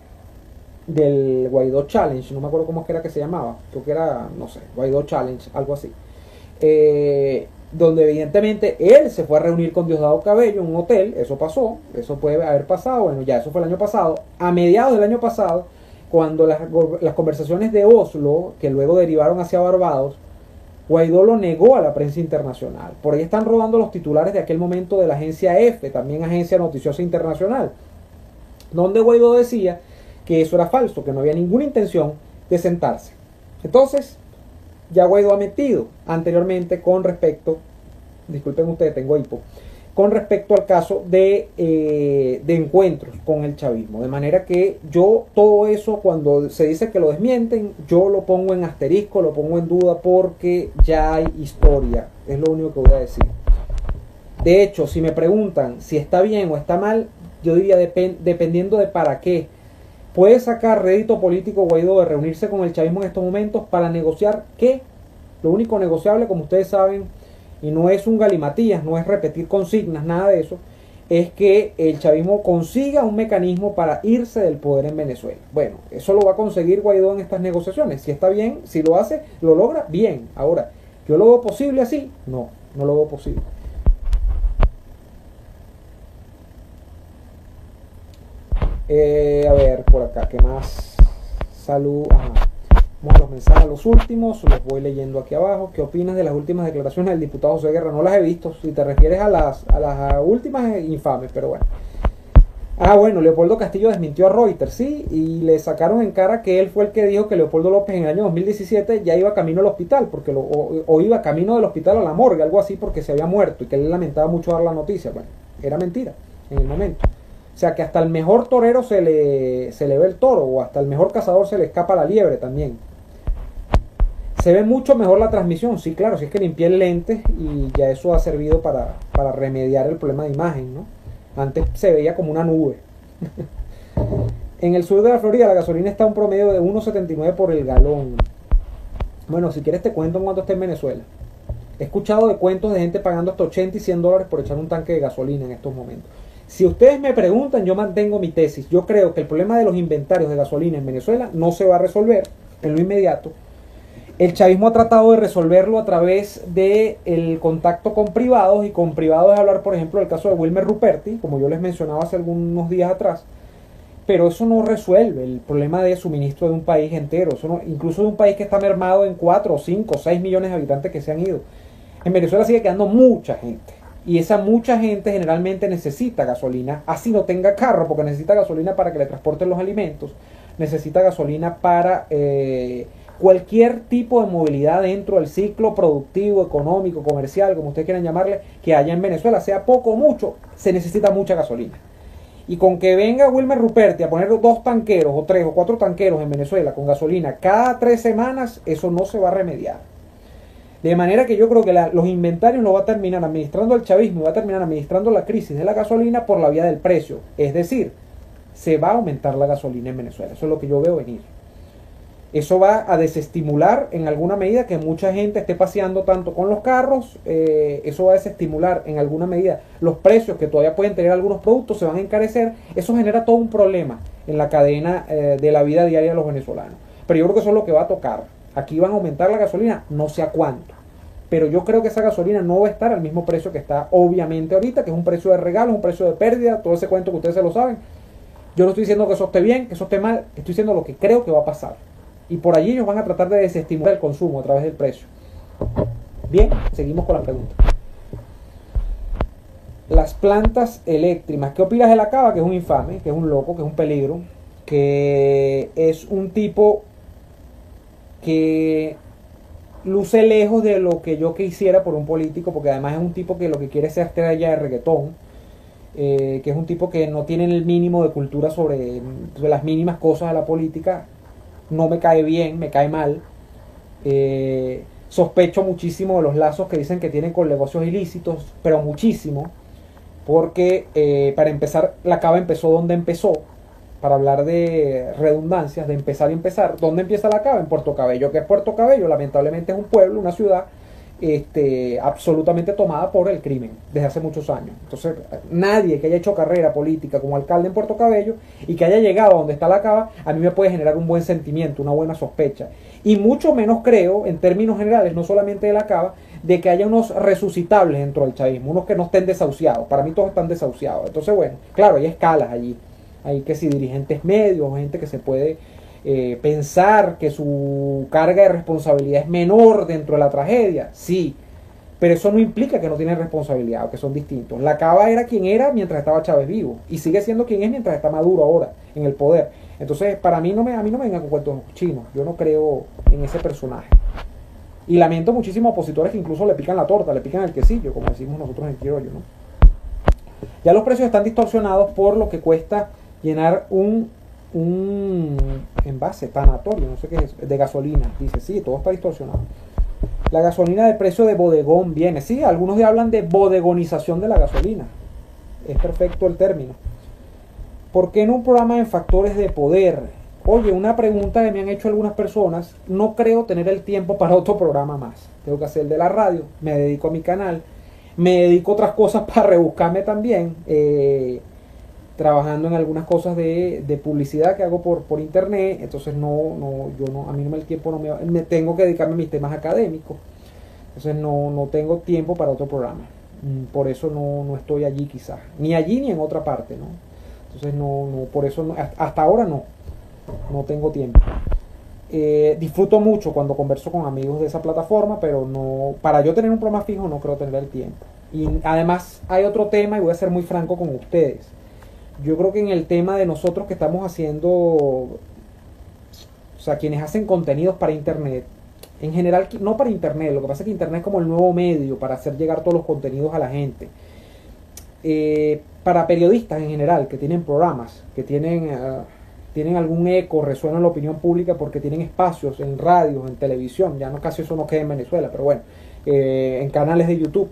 del Guaidó Challenge, no me acuerdo cómo era que se llamaba, creo que era, no sé, Guaidó Challenge, algo así, donde evidentemente él se fue a reunir con Diosdado Cabello en un hotel. Eso pasó, eso puede haber pasado, bueno, ya eso fue el año pasado. A mediados del año pasado, cuando las conversaciones de Oslo, que luego derivaron hacia Barbados, Guaidó lo negó a la prensa internacional. Por ahí están rodando los titulares de aquel momento de la agencia EFE, también agencia noticiosa internacional, donde Guaidó decía que eso era falso, que no había ninguna intención de sentarse. Entonces, ya Guaidó ha metido anteriormente con respecto, disculpen ustedes, tengo hipo, con respecto al caso de encuentros con el chavismo. De manera que yo todo eso, cuando se dice que lo desmienten, yo lo pongo en asterisco, lo pongo en duda, porque ya hay historia. Es lo único que voy a decir. De hecho, si me preguntan si está bien o está mal, yo diría dependiendo de para qué. ¿Puede sacar rédito político Guaidó de reunirse con el chavismo en estos momentos para negociar qué? Lo único negociable, como ustedes saben, y no es un galimatías, no es repetir consignas, nada de eso, es que el chavismo consiga un mecanismo para irse del poder en Venezuela. Bueno, eso lo va a conseguir Guaidó en estas negociaciones. Si está bien, si lo hace, lo logra, bien. Ahora, ¿yo lo veo posible así? No, no lo veo posible. A ver, por acá, ¿qué más? Salud. Ajá. Vamos a los mensajes, los últimos, los voy leyendo aquí abajo. ¿Qué opinas de las últimas declaraciones del diputado José Guerra? No las he visto. Si te refieres a las últimas, infames, pero bueno. Bueno, Leopoldo Castillo desmintió a Reuters, sí, y le sacaron en cara que él fue el que dijo que Leopoldo López en el año 2017 ya iba camino al hospital, porque o iba camino del hospital a la morgue, algo así, porque se había muerto, y que él lamentaba mucho dar la noticia. Bueno, era mentira en el momento. O sea que hasta el mejor torero se le ve el toro, o hasta el mejor cazador se le escapa la liebre también. Se ve mucho mejor la transmisión, sí, claro, si es que limpié el lente y ya eso ha servido para remediar el problema de imagen, ¿no? Antes se veía como una nube. En el sur de la Florida la gasolina está a un promedio de 1.79 por el galón. Bueno, si quieres te cuento en cuánto está en Venezuela. He escuchado de cuentos de gente pagando hasta 80 y 100 dólares por echar un tanque de gasolina en estos momentos. Si ustedes me preguntan, yo mantengo mi tesis. Yo creo que el problema de los inventarios de gasolina en Venezuela no se va a resolver en lo inmediato. El chavismo ha tratado de resolverlo a través del contacto con privados, y con privados es hablar, por ejemplo, del caso de Wilmer Ruperti, como yo les mencionaba hace algunos días atrás. Pero eso no resuelve el problema de suministro de un país entero, eso no, incluso de un país que está mermado en 4, 5, 6 millones de habitantes que se han ido. En Venezuela sigue quedando mucha gente. Y esa mucha gente generalmente necesita gasolina, así no tenga carro, porque necesita gasolina para que le transporten los alimentos, necesita gasolina para cualquier tipo de movilidad dentro del ciclo productivo, económico, comercial, como ustedes quieran llamarle, que haya en Venezuela, sea poco o mucho, se necesita mucha gasolina. Y con que venga Wilmer Ruperti a poner 2 tanqueros, o 3 o 4 tanqueros en Venezuela con gasolina cada 3 semanas, eso no se va a remediar. De manera que yo creo que los inventarios lo va a terminar administrando el chavismo, va a terminar administrando la crisis de la gasolina por la vía del precio. Es decir, se va a aumentar la gasolina en Venezuela. Eso es lo que yo veo venir. Eso va a desestimular en alguna medida que mucha gente esté paseando tanto con los carros. Eso va a desestimular en alguna medida los precios que todavía pueden tener algunos productos, se van a encarecer. Eso genera todo un problema en la cadena de la vida diaria de los venezolanos. Pero yo creo que eso es lo que va a tocar. Aquí van a aumentar la gasolina, no sé a cuánto. Pero yo creo que esa gasolina no va a estar al mismo precio que está obviamente ahorita, que es un precio de regalo, un precio de pérdida, todo ese cuento que ustedes se lo saben. Yo no estoy diciendo que eso esté bien, que eso esté mal, estoy diciendo lo que creo que va a pasar. Y por allí ellos van a tratar de desestimular el consumo a través del precio. Bien, seguimos con la pregunta. Las plantas eléctricas. ¿Qué opinas de la cava? Que es un infame, que es un loco, que es un peligro, que es un tipo que luce lejos de lo que yo quisiera por un político, porque además es un tipo que lo que quiere es ser estrella de reggaetón, que es un tipo que no tiene el mínimo de cultura sobre las mínimas cosas de la política. No me cae bien, me cae mal. Sospecho muchísimo de los lazos que dicen que tienen con negocios ilícitos, pero muchísimo, porque para empezar, la cava empezó donde empezó, para hablar de redundancias, de empezar y empezar. ¿Dónde empieza la cava? En Puerto Cabello. ¿Qué es Puerto Cabello? Lamentablemente es un pueblo, una ciudad absolutamente tomada por el crimen desde hace muchos años. Entonces, nadie que haya hecho carrera política como alcalde en Puerto Cabello y que haya llegado a donde está la cava, a mí me puede generar un buen sentimiento, una buena sospecha. Y mucho menos creo, en términos generales, no solamente de la cava, de que haya unos resucitables dentro del chavismo, unos que no estén desahuciados. Para mí todos están desahuciados. Entonces, bueno, claro, hay escalas allí. Hay que si dirigentes medios, gente que se puede pensar que su carga de responsabilidad es menor dentro de la tragedia, sí, pero eso no implica que no tienen responsabilidad o que son distintos. La Cava era quien era mientras estaba Chávez vivo y sigue siendo quien es mientras está Maduro ahora en el poder. Entonces, para mí a mí no me vengan con cuentos chinos, yo no creo en ese personaje. Y lamento muchísimos opositores que incluso le pican la torta, le pican el quesillo, como decimos nosotros en criollo, ¿no? Ya los precios están distorsionados por lo que cuesta llenar un envase tanatorio, no sé qué es, de gasolina. Dice, sí, todo está distorsionado. La gasolina del precio de bodegón viene. Sí, algunos ya hablan de bodegonización de la gasolina. Es perfecto el término. ¿Por qué en un programa en factores de poder? Oye, una pregunta que me han hecho algunas personas. No creo tener el tiempo para otro programa más. Tengo que hacer el de la radio. Me dedico a mi canal. Me dedico a otras cosas para rebuscarme también. Trabajando en algunas cosas de publicidad que hago por internet. Entonces a mí no me el tiempo, me tengo que dedicarme a mis temas académicos. Entonces no tengo tiempo para otro programa. Por eso no estoy allí quizás. Ni allí ni en otra parte, ¿no? Entonces por eso hasta ahora no tengo tiempo. Disfruto mucho cuando converso con amigos de esa plataforma, pero para yo tener un programa fijo no creo tener el tiempo. Y además hay otro tema, y voy a ser muy franco con ustedes. Yo creo que en el tema de nosotros que estamos haciendo, o sea, quienes hacen contenidos para internet, en general, no para internet, lo que pasa es que internet es como el nuevo medio para hacer llegar todos los contenidos a la gente. Para periodistas en general, que tienen programas, que tienen algún eco, resuenan en la opinión pública porque tienen espacios en radios, en televisión, ya no casi eso no queda en Venezuela, pero bueno, en canales de YouTube.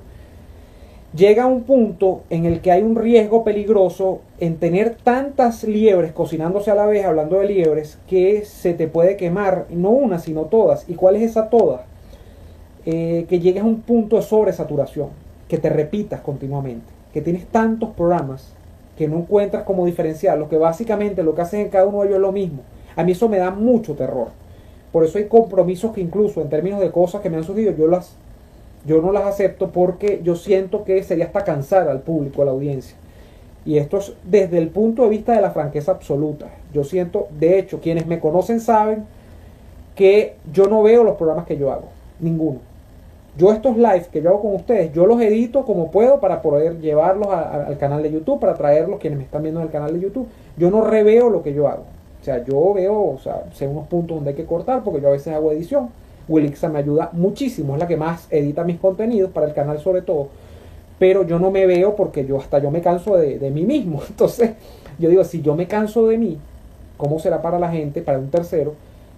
Llega un punto en el que hay un riesgo peligroso en tener tantas liebres cocinándose a la vez, hablando de liebres, que se te puede quemar, no una, sino todas. ¿Y cuál es esa toda? Que llegues a un punto de sobresaturación, que te repitas continuamente, que tienes tantos programas que no encuentras cómo diferenciarlos, que básicamente lo que haces en cada uno de ellos es lo mismo. A mí eso me da mucho terror. Por eso hay compromisos que incluso en términos de cosas que me han surgido, yo no las acepto porque yo siento que sería hasta cansar al público, a la audiencia. Y esto es desde el punto de vista de la franqueza absoluta. Yo siento, de hecho, quienes me conocen saben que yo no veo los programas que yo hago, ninguno. Yo estos lives que yo hago con ustedes, yo los edito como puedo para poder llevarlos al canal de YouTube, para traerlos quienes me están viendo en el canal de YouTube. Yo no reveo lo que yo hago. O sea, yo veo, sé unos puntos donde hay que cortar, porque yo a veces hago edición. Wilixa me ayuda muchísimo, es la que más edita mis contenidos para el canal sobre todo, pero yo no me veo porque yo me canso de mí mismo. Entonces yo digo, si yo me canso de mí, ¿cómo será para la gente, para un tercero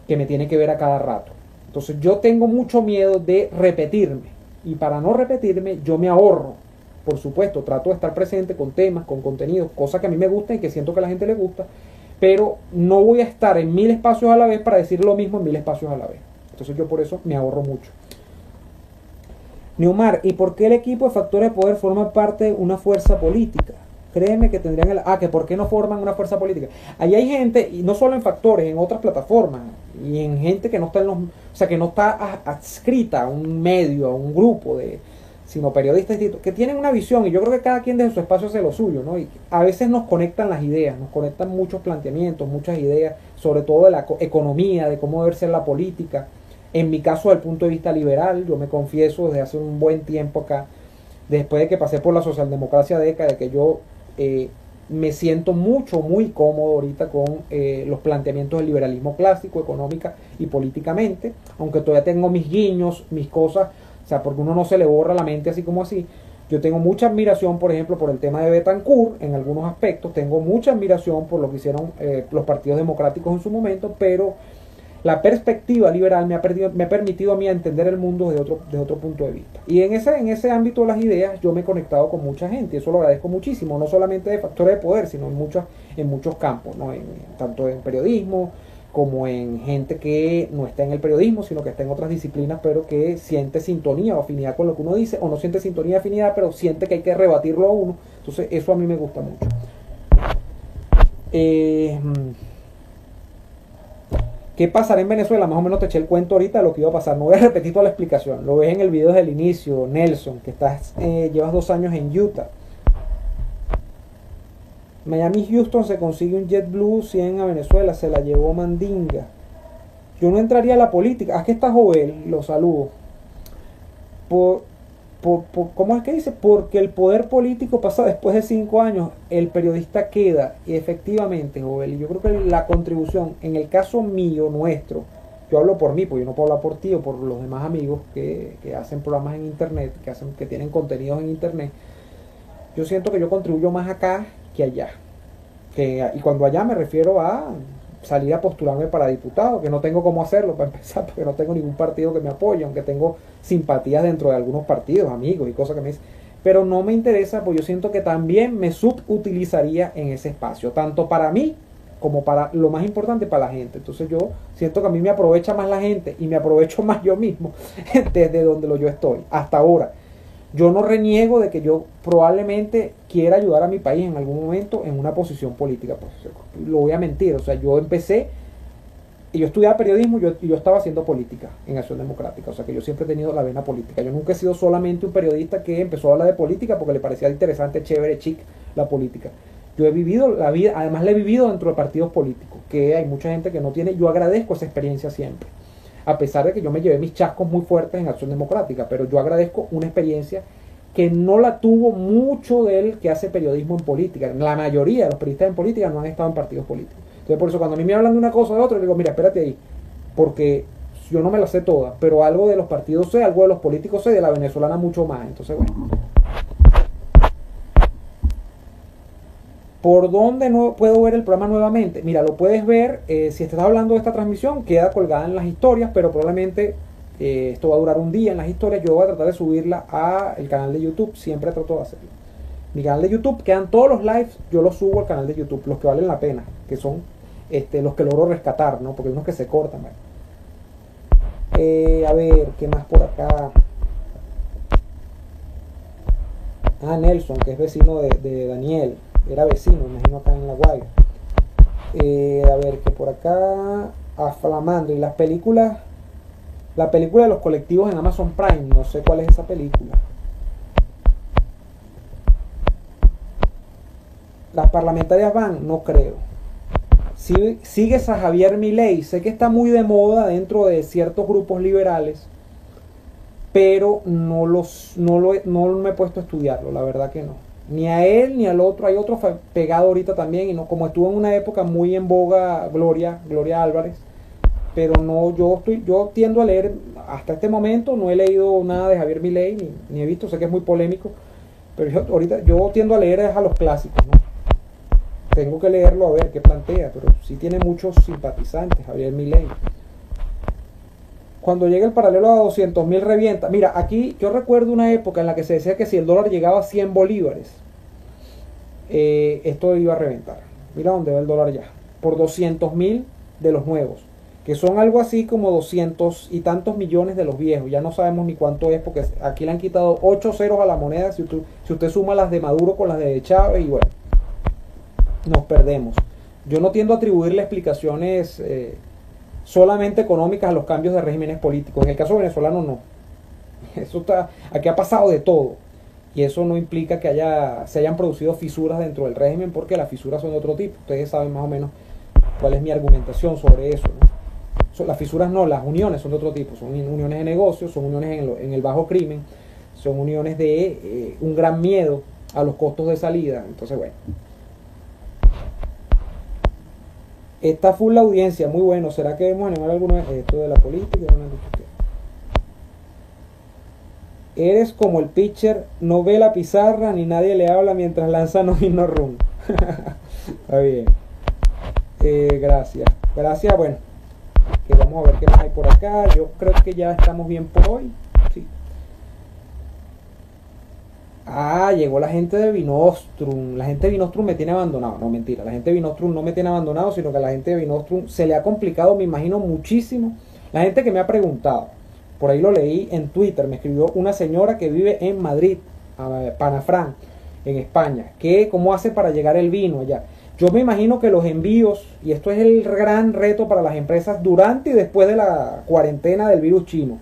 que me tiene que ver a cada rato? Entonces yo tengo mucho miedo de repetirme, y para no repetirme yo me ahorro, por supuesto, trato de estar presente con temas, con contenidos, cosas que a mí me gustan y que siento que a la gente le gusta, pero no voy a estar en 1000 espacios a la vez para decir lo mismo en 1000 espacios a la vez. Entonces yo por eso me ahorro mucho. Neumar, ¿y por qué el equipo de Factores de Poder forma parte de una fuerza política? Créeme que tendrían que ¿por qué no forman una fuerza política? Ahí hay gente, y no solo en Factores, en otras plataformas, y en gente que no está que no está adscrita a un medio, a un grupo sino periodistas que tienen una visión, y yo creo que cada quien desde su espacio hace lo suyo, ¿no? Y a veces nos conectan las ideas, nos conectan muchos planteamientos, muchas ideas, sobre todo de la economía, de cómo debe ser la política, En mi caso, desde el punto de vista liberal, yo me confieso desde hace un buen tiempo acá, después de que pasé por la socialdemocracia década, de que yo me siento muy cómodo ahorita con los planteamientos del liberalismo clásico, económica y políticamente, aunque todavía tengo mis guiños, mis cosas, o sea, porque uno no se le borra la mente así como así. Yo tengo mucha admiración, por ejemplo, por el tema de Betancourt en algunos aspectos, tengo mucha admiración por lo que hicieron los partidos democráticos en su momento, pero la perspectiva liberal me ha permitido a mí entender el mundo de otro punto de vista. Y en ese ámbito de las ideas yo me he conectado con mucha gente, y eso lo agradezco muchísimo, no solamente de factores de poder, sino en muchos campos, ¿no? Tanto en periodismo como en gente que no está en el periodismo, sino que está en otras disciplinas, pero que siente sintonía o afinidad con lo que uno dice, o no siente sintonía o afinidad, pero siente que hay que rebatirlo a uno. Entonces eso a mí me gusta mucho. ¿Qué pasará en Venezuela? Más o menos te eché el cuento ahorita de lo que iba a pasar. No voy a repetir toda la explicación. Lo ves en el video desde el inicio, Nelson, que llevas 2 años en Utah. Miami Houston se consigue un JetBlue 100 a Venezuela, se la llevó Mandinga. Yo no entraría a la política. Aquí está Joel, lo saludo. ¿Cómo es que dice? Porque el poder político pasa después de 5 años, el periodista queda. Y efectivamente, Joel, y yo creo que la contribución, en el caso mío, nuestro, yo hablo por mí, porque yo no puedo hablar por ti o por los demás amigos que hacen programas en internet, que tienen contenidos en internet. Yo siento que yo contribuyo más acá que allá. Y cuando allá me refiero a salir a postularme para diputado, que no tengo cómo hacerlo para empezar, porque no tengo ningún partido que me apoye, aunque tengo simpatías dentro de algunos partidos, amigos y cosas que me dicen, pero no me interesa, porque yo siento que también me subutilizaría en ese espacio, tanto para mí como para lo más importante, para la gente. Entonces yo siento que a mí me aprovecha más la gente y me aprovecho más yo mismo desde donde yo estoy hasta ahora. Yo no reniego de que yo probablemente quiera ayudar a mi país en algún momento en una posición política. Pues, lo voy a mentir. O sea, yo empecé, y yo estudiaba periodismo y yo estaba haciendo política en Acción Democrática. O sea, que yo siempre he tenido la vena política. Yo nunca he sido solamente un periodista que empezó a hablar de política porque le parecía interesante, chévere, chic la política. Yo he vivido la vida, además la he vivido dentro de partidos políticos, que hay mucha gente que no tiene. Yo agradezco esa experiencia siempre. A pesar de que yo me llevé mis chascos muy fuertes en Acción Democrática, pero yo agradezco una experiencia que no la tuvo mucho del que hace periodismo en política. La mayoría de los periodistas en política no han estado en partidos políticos. Entonces por eso cuando a mí me hablan de una cosa o de otra, yo digo, mira, espérate ahí, porque yo no me la sé toda, pero algo de los partidos sé, algo de los políticos sé, de la venezolana mucho más. Entonces bueno. ¿Por dónde no puedo ver el programa nuevamente? Mira, lo puedes ver, si estás hablando de esta transmisión, queda colgada en las historias, pero probablemente esto va a durar un día en las historias. Yo voy a tratar de subirla al canal de YouTube, siempre trato de hacerlo. Mi canal de YouTube, quedan todos los lives, yo los subo al canal de YouTube, los que valen la pena, que son los que logro rescatar, ¿no? Porque hay unos que se cortan, ¿vale? A ver, ¿qué más por acá? Ah, Nelson, que es vecino de Daniel. Era vecino, me imagino, acá en La Guaira. A ver, que por acá a Flamandro. Y la película de los colectivos en Amazon Prime, no sé cuál es esa película. Las parlamentarias van, no creo. Sigues a Javier Milei, sé que está muy de moda dentro de ciertos grupos liberales, pero no me he puesto a estudiarlo, la verdad que no. Ni a él ni al otro. Hay otro pegado ahorita también, y no, como estuvo en una época muy en boga Gloria Álvarez, pero no, yo tiendo a leer, hasta este momento no he leído nada de Javier Milei, ni he visto, sé que es muy polémico, pero yo tiendo a leer a los clásicos, ¿no? Tengo que leerlo a ver qué plantea, pero sí tiene muchos simpatizantes Javier Milei. Cuando llega el paralelo a 200.000 revienta. Mira, aquí yo recuerdo una época en la que se decía que si el dólar llegaba a 100 bolívares, esto iba a reventar. Mira dónde va el dólar ya. Por 200.000 de los nuevos, que son algo así como 200 y tantos millones de los viejos. Ya no sabemos ni cuánto es, porque aquí le han quitado 8 ceros a la moneda. Si usted suma las de Maduro con las de Chávez, y bueno, nos perdemos. Yo no tiendo a atribuirle explicaciones solamente económicas a los cambios de regímenes políticos. En el caso venezolano no. Aquí ha pasado de todo. Y eso no implica que se hayan producido fisuras dentro del régimen, porque las fisuras son de otro tipo. Ustedes saben más o menos cuál es mi argumentación sobre eso, ¿no? Las fisuras no, las uniones son de otro tipo, son uniones de negocios, son uniones en el bajo crimen, son uniones de un gran miedo a los costos de salida. Entonces, bueno. Está full la audiencia, muy bueno. ¿Será que debemos animar alguno de esto de la política? Eres como el pitcher, no ve la pizarra ni nadie le habla mientras lanza no y no run. Está bien. Gracias. Gracias, bueno. Que vamos a ver qué más hay por acá. Yo creo que ya estamos bien por hoy. Sí. Ah, llegó la gente de Vinostrum. La gente de Vinostrum me tiene abandonado. No, mentira. La gente de Vinostrum no me tiene abandonado, sino que a la gente de Vinostrum se le ha complicado, me imagino, muchísimo. La gente que me ha preguntado, por ahí lo leí en Twitter, me escribió una señora que vive en Madrid, Panafrán, en España, que cómo hace para llegar el vino allá. Yo me imagino que los envíos, y esto es el gran reto para las empresas durante y después de la cuarentena del virus chino.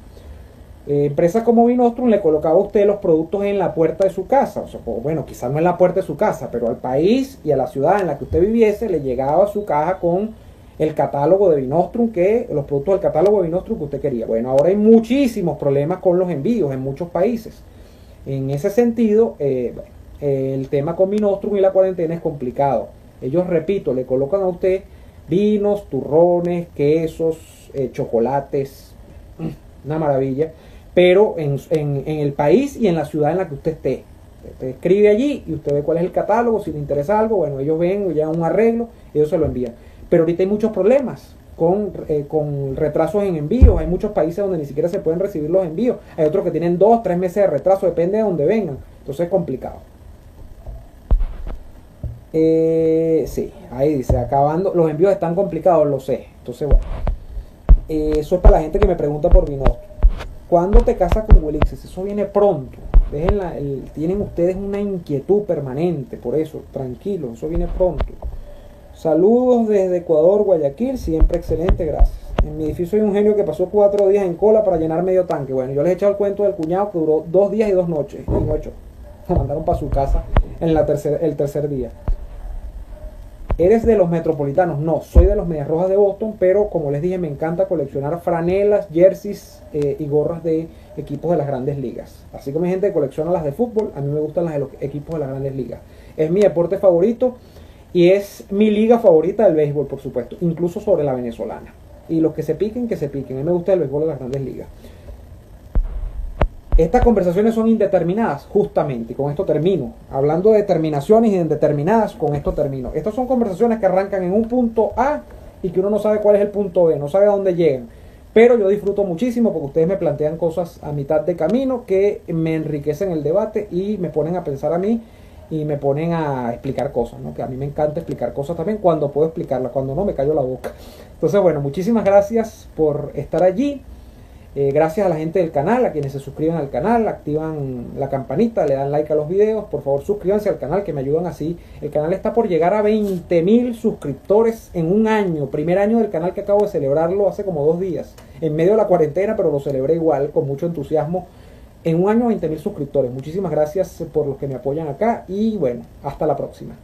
Empresas como Vinostrum le colocaba a usted los productos en la puerta de su casa, o sea, bueno, quizás no en la puerta de su casa, pero al país y a la ciudad en la que usted viviese le llegaba a su caja con el catálogo de Vinostrum, los productos del catálogo de Vinostrum que usted quería. Bueno, ahora hay muchísimos problemas con los envíos en muchos países. En ese sentido, el tema con Vinostrum y la cuarentena es complicado. Ellos, repito, le colocan a usted vinos, turrones, quesos, chocolates, una maravilla, pero en el país y en la ciudad en la que usted esté. Usted escribe allí y usted ve cuál es el catálogo, si le interesa algo, bueno, ellos ven, llevan un arreglo, ellos se lo envían. Pero ahorita hay muchos problemas con retrasos en envíos. Hay muchos países donde ni siquiera se pueden recibir los envíos. Hay otros que tienen 2, 3 meses de retraso, depende de donde vengan. Entonces es complicado. Sí, ahí dice, acabando, los envíos están complicados, lo sé. Entonces, bueno, eso es para la gente que me pregunta por Vinostrum. ¿Cuándo te casas con Wilixes? Eso viene pronto. Tienen ustedes una inquietud permanente, por eso, tranquilos, eso viene pronto. Saludos desde Ecuador, Guayaquil, siempre excelente, gracias. En mi edificio hay un genio que pasó 4 días en cola para llenar medio tanque. Bueno, yo les he echado el cuento del cuñado que duró 2 días y 2 noches. Y no hecho. Lo mandaron para su casa en el tercer día. ¿Eres de los metropolitanos? No, soy de los Medias Rojas de Boston, pero como les dije, me encanta coleccionar franelas, jerseys y gorras de equipos de las grandes ligas. Así como hay gente que colecciona las de fútbol, a mí me gustan las de los equipos de las grandes ligas. Es mi deporte favorito y es mi liga favorita del béisbol, por supuesto, incluso sobre la venezolana. Y los que se piquen, que se piquen. A mí me gusta el béisbol de las grandes ligas. Estas conversaciones son indeterminadas, justamente, y con esto termino. Hablando de determinaciones y de indeterminadas, con esto termino. Estas son conversaciones que arrancan en un punto A y que uno no sabe cuál es el punto B, no sabe a dónde llegan. Pero yo disfruto muchísimo porque ustedes me plantean cosas a mitad de camino que me enriquecen el debate y me ponen a pensar a mí y me ponen a explicar cosas, ¿no? Que a mí me encanta explicar cosas también cuando puedo explicarlas, cuando no me callo la boca. Entonces, bueno, muchísimas gracias por estar allí. Gracias a la gente del canal, a quienes se suscriben al canal, activan la campanita, le dan like a los videos. Por favor, suscríbanse al canal, que me ayudan así. El canal está por llegar a 20.000 suscriptores en un año. Primer año del canal que acabo de celebrarlo hace como 2 días. En medio de la cuarentena, pero lo celebré igual, con mucho entusiasmo. En un año 20.000 suscriptores. Muchísimas gracias por los que me apoyan acá. Y bueno, hasta la próxima.